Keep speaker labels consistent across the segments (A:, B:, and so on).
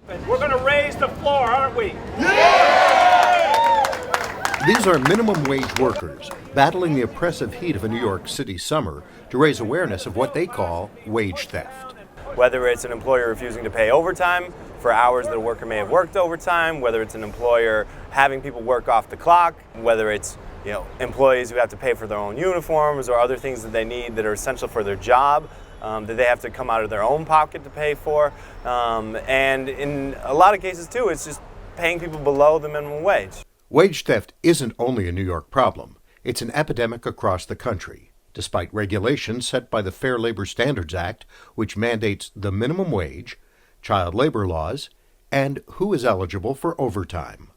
A: We're going to raise the floor, aren't we?
B: These are minimum wage workers battling the oppressive heat of a New York City summer to raise awareness of what they call wage theft.
C: Whether it's an employer refusing to pay overtime for hours that a worker may have worked overtime, whether it's an employer having people work off the clock, whether it's employees who have to pay for their own uniforms or other things that they need that are essential for their job, that they have to come out of their own pocket to pay for. And in a lot of cases, too, it's just paying people below the minimum wage.
B: Wage theft isn't only a New York problem. It's an epidemic across the country, despite regulations set by the Fair Labor Standards Act, which mandates the minimum wage, child labor laws, and who is eligible for overtime.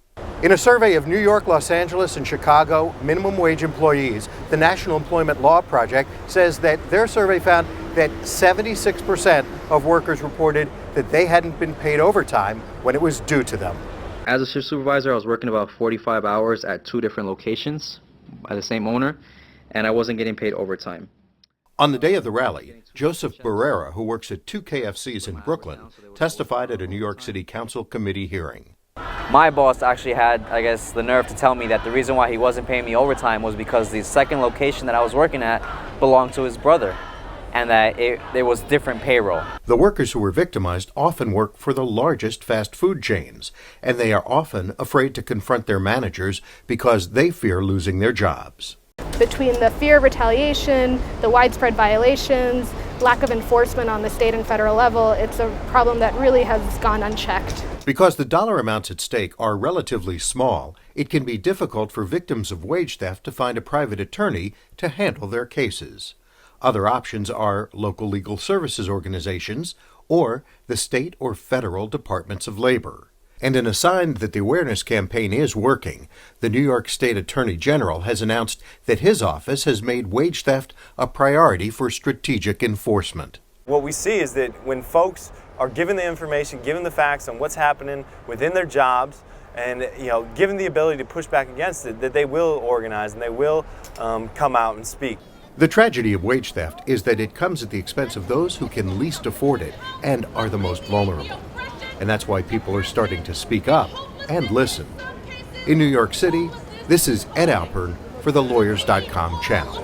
B: In a survey of New York, Los Angeles, and Chicago minimum wage employees, the National Employment Law Project says that their survey found that 76% of workers reported that they hadn't been paid overtime when it was due to them.
D: As a shift supervisor, I was working about 45 hours at 2 different locations by the same owner, and I wasn't getting paid overtime.
B: On the day of the rally, Joseph Barrera, who works at 2 KFCs in Brooklyn, testified at a New York City Council committee hearing.
E: My boss actually had, the nerve to tell me that the reason why he wasn't paying me overtime was because the second location that I was working at belonged to his brother, and that there was different payroll.
B: The workers who were victimized often work for the largest fast food chains, and they are often afraid to confront their managers because they fear losing their jobs.
F: Between the fear of retaliation, the widespread violations, lack of enforcement on the state and federal level, it's a problem that really has gone unchecked.
B: Because the dollar amounts at stake are relatively small, it can be difficult for victims of wage theft to find a private attorney to handle their cases. Other options are local legal services organizations or the state or federal departments of labor. And in a sign that the awareness campaign is working, the New York State Attorney General has announced that his office has made wage theft a priority for strategic enforcement.
C: What we see is that when folks are given the information, given the facts on what's happening within their jobs, and given the ability to push back against it, that they will organize and they will come out and speak.
B: The tragedy of wage theft is that it comes at the expense of those who can least afford it and are the most vulnerable. And that's why people are starting to speak up and listen. In New York City, this is Ed Alpern for the Lawyers.com channel.